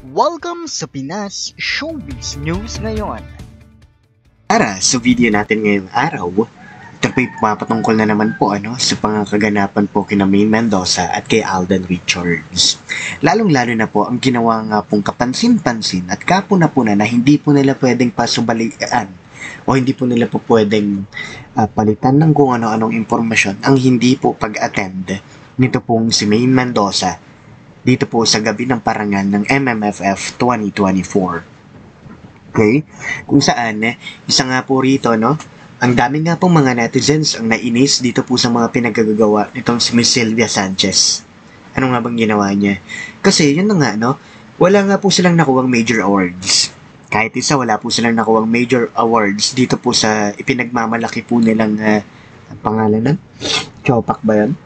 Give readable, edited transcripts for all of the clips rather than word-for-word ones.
Welcome sa Pinas Showbiz News ngayon. Para sa video natin ngayong araw, ito po'y pumapatungkol na naman po sa pangkaganapan po kina Maine Mendoza at kay Alden Richards. Lalong-lalo na po ang ginawa nga pong kapansin-pansin at kapuna-puna na hindi po nila pwedeng pasubalian o hindi po nila po pwedeng palitan ng kung ano-anong impormasyon ang hindi po pag-attend nito pong si Maine Mendoza dito po sa gabi ng parangal ng MMFF 2024. Okay? Kung saan, isa nga po rito, ang dami nga pong mga netizens ang nainis dito po sa mga pinagagagawa nitong si Miss Sylvia Sanchez. Ano nga bang ginawa niya? Kasi, yun na nga, wala nga po silang nakuwang major awards. Kahit isa, wala po silang nakuwang major awards dito po sa ipinagmamalaki po nilang pangalan ng Chopak ba yun?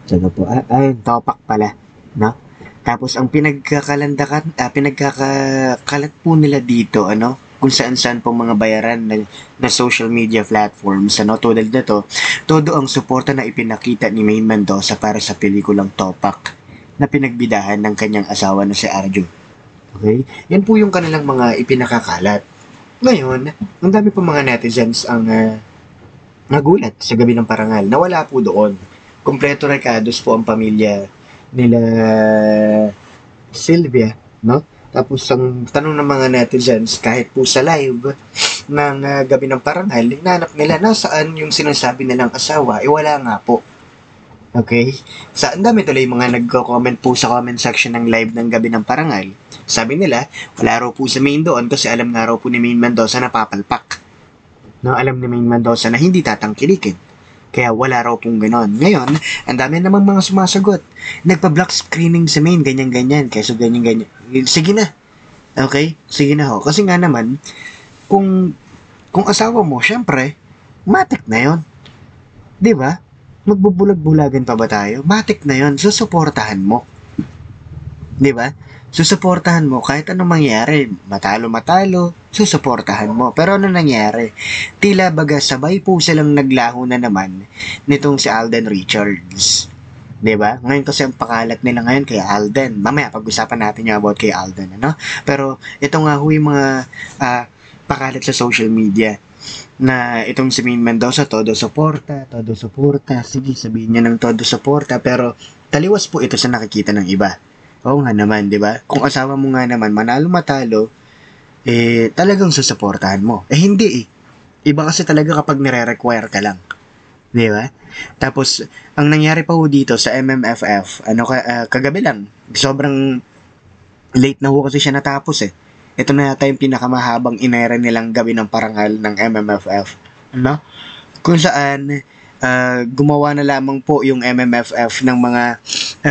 Saga po, Topak pala. Tapos ang pinagkakalat po nila dito, kung saan-saan po mga bayaran na social media platforms, tulad na to, todo ang suporta na ipinakita ni Maine Mendoza para sa pelikulang Topak na pinagbidahan ng kanyang asawa na si Arjo. Okay? Yan po yung kanilang mga ipinakakalat. Ngayon, ang dami po mga netizens ang nagulat sa gabi ng parangal na wala po doon. Kompleto recados po ang pamilya nila Sylvia, Tapos ang tanong ng mga netizens, kahit po sa live ng gabi ng parangal, hinanap nila nasaan yung sinasabi nilang asawa, wala nga po. Okay? Ang dami tuloy mga nagko-comment po sa comment section ng live ng gabi ng parangal. Sabi nila, wala raw po sa Maine doon kasi alam nga raw po ni Maine Mendoza na papalpak. Alam ni Maine Mendoza na hindi tatangkilikin. Kaya wala raw pong ganon. Ngayon, ang dami namang mga sumasagot. Nagpa-block screening sa Maine, ganyan-ganyan. Kaya ganyan-ganyan. Sige na. Okay? Sige na ho. Kasi nga naman, kung asawa mo, syempre, matik na yon. Diba? Magbubulag-bulagan pa ba tayo? Matik na yon. Susuportahan mo. Diba? Susuportahan mo kahit anong mangyari. Matalo-matalo, susuportahan mo. Pero ano nangyari? Tila baga sabay po silang naglaho na naman nitong si Alden Richards. Diba? Ngayon kasi ang pakalat nila ngayon kay Alden. Mamaya pag-usapan natin yung about kay Alden. Pero ito nga ho yung mga pakalat sa social media na itong si Maine Mendoza, todo suporta. Sige, sabihin niya ng todo suporta. Pero taliwas po ito sa nakikita ng iba. Oo nga naman, di ba? Kung asawa mo nga naman, manalo-matalo, talagang susuportahan mo. Hindi Iba kasi talaga kapag nire-require ka lang. Di ba? Tapos, ang nangyari pa ho dito sa MMFF, kagabi lang, sobrang late na ho kasi siya natapos Ito na yata yung pinakamahabang inera nilang gabi ng parangal ng MMFF. Kung saan, gumawa na lamang po yung MMFF ng mga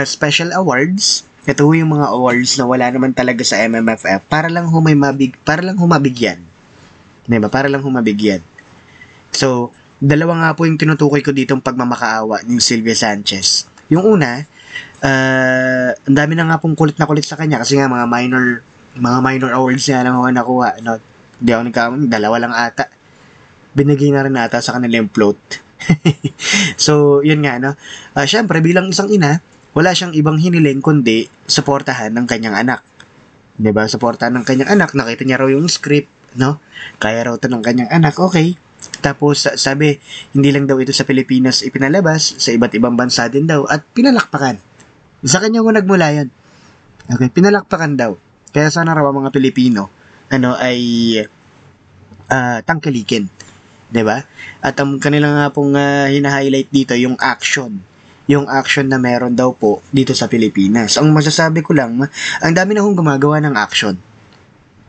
special awards. Ito yung mga awards na wala naman talaga sa MMFF para lang humabigyan. Diba? Para lang humabigyan. So, dalawa nga po yung tinutukoy ko ditong pagmamakaawa ni Sylvia Sanchez. Yung una, ang dami na nga pong kulit na kulit sa kanya kasi nga mga minor awards niya lang ako nakuha. Hindi ako nagkamali, dalawa lang ata. Binigay na rin ata sa kanila yung float. So, yun nga, syempre, bilang isang ina, wala siyang ibang hiniling kundi suportahan ng kanyang anak. 'Di ba? Suportahan ng kanyang anak, nakita niya raw yung script, Kaya raw 'to ng kanyang anak, okay. Tapos sabi, hindi lang daw ito sa Pilipinas ipinalabas, sa iba't ibang bansa din daw at pinalakpakan. Sa kanya mo nagmula 'yan. Okay, pinalakpakan daw. Kaya sana raw ang mga Pilipino ay tangkilikin. 'Di ba? At ang kanila nga pong hina-highlight dito yung action na meron daw po dito sa Pilipinas. Ang masasabi ko lang, ang dami na hong gumagawa ng action.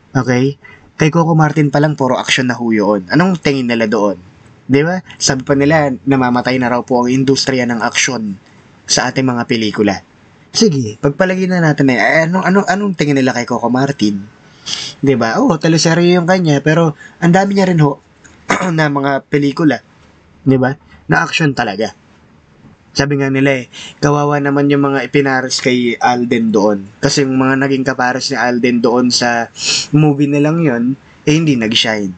Okay? Kay Coco Martin pa lang, puro action na ho yun. Anong tingin nila doon? Di ba? Sabi pa nila, namamatay na raw po ang industriya ng action sa ating mga pelikula. Sige, pagpalagay na natin anong tingin nila kay Coco Martin? Di ba? Teleserye yung kanya, pero ang dami niya rin ho na mga pelikula. Di ba? Na action talaga. Sabi nga nila kawawa naman yung mga ipinares kay Alden doon. Kasi yung mga naging kapares ni Alden doon sa movie nilang yun, hindi nag-shine.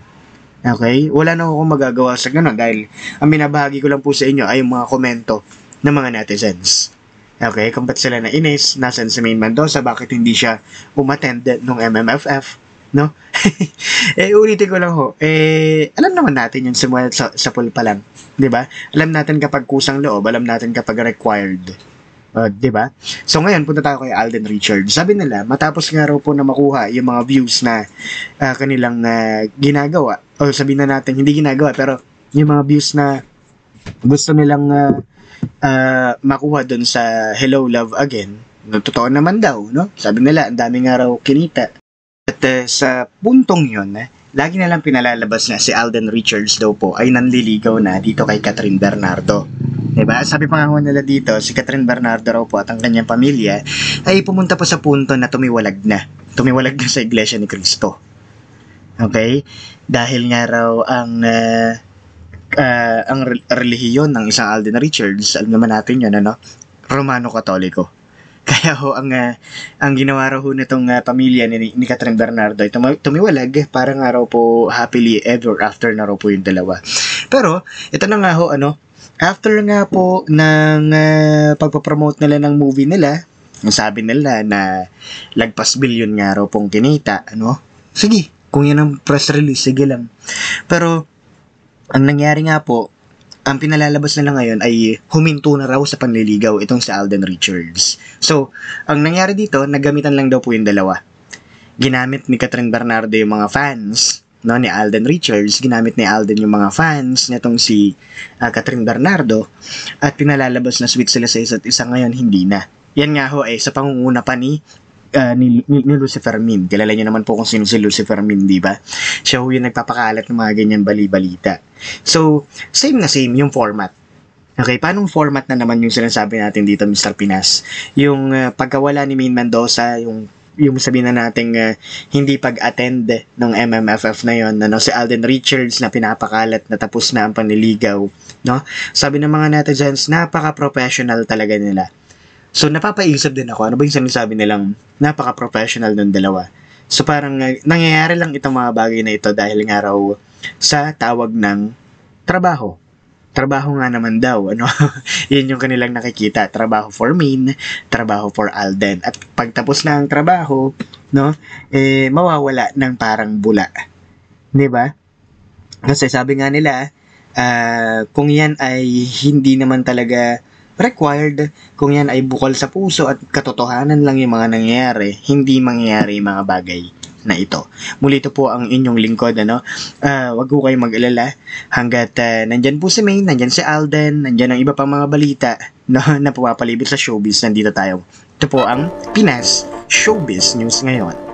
Okay? Wala na akong magagawa sa ganun dahil ang binabahagi ko lang po sa inyo ay yung mga komento ng mga netizens. Okay, kung ba't sila nainis, nasan si Maine Mendoza, bakit hindi siya umattend nung MMFF, no? Ulitin ko lang ho, alam naman natin yung simula sa pool pa lang, di ba? Alam natin kapag kusang loob, alam natin kapag required. Di ba? So ngayon, punta tayo kay Alden Richards. Sabi nila, matapos nga raw po na makuha yung mga views na kanilang ginagawa, o sabihin na natin, hindi ginagawa, pero yung mga views na gusto nilang makuha dun sa Hello Love Again, no, totoo naman daw, no? Sabi nila, ang dami nga raw kinita. At sa puntong yun, lagi na lang pinalalabas na si Alden Richards daw po ay nanliligaw na dito kay Catherine Bernardo. Diba? Sabi pa nga nila dito, si Catherine Bernardo raw po at ang kanyang pamilya ay pumunta po sa punto na tumiwalag na. Tumiwalag na sa Iglesia ni Cristo. Okay? Dahil nga raw ang relihiyon ng isang Alden Richards, alam naman natin yun, ano? Romano-Katoliko. Kaya ho, ang ginawa raw ho nitong pamilya ni Catherine Bernardo ay tumiwalag para nga raw po happily ever after na raw po yung dalawa. Pero, ito na nga ho, after nga po ng pagpapromote nila ng movie nila, sabi nila na lagpas billion nga raw pong kinita, Sige, kung yan ang press release, sige lang. Pero, ang nangyari nga po, ang pinalalabas nila ngayon ay huminto na raw sa panliligaw itong si Alden Richards. So, ang nangyari dito, naggamitan lang daw po yung dalawa. Ginamit ni Catherine Bernardo yung mga fans, ni Alden Richards, ginamit ni Alden yung mga fans nitong si Catherine Bernardo, at pinalalabas na sweet sila sa isa't isa. Ngayon, hindi na. Yan nga ho sa pangunguna pa ni Lucifer Min. Kilala niyo naman po kung sino si Lucifer Min, di ba? Siya ho yung nagpapakalat ng mga ganyan bali-balita. So, same na same yung format. Okay, paanong format na naman yung sinasabi natin dito, Mr. Pinas? Yung pagkawala ni Maine Mendoza, yung sabihin na nating hindi pag-attend ng MMFF na yon, si Alden Richards na pinapakalat na tapos na ang panliligaw, no? Sabi ng mga netizens, napaka-professional talaga nila. So, napapaisip din ako, ano ba yung sinasabi nilang napaka-professional ng dalawa? So, parang nangyayari lang itong mga bagay na ito dahil nga raw sa tawag ng trabaho. Trabaho nga naman daw, Yun yung kanilang nakikita. Trabaho for Maine, trabaho for Alden. At pagtapos na ang trabaho, mawawala ng parang bula. Diba? Kasi sabi nga nila, kung yan ay hindi naman talaga required, kung yan ay bukal sa puso at katotohanan lang yung mga nangyayari, hindi mangyayari yung mga bagay na ito. Muli ito po ang inyong lingkod, wag ko kayong mag-alala hanggat nandyan po si Maine, nandyan si Alden, nandyan ang iba pang mga balita na pumapalibot sa showbiz, nandito tayo. Ito po ang Pinas Showbiz News ngayon.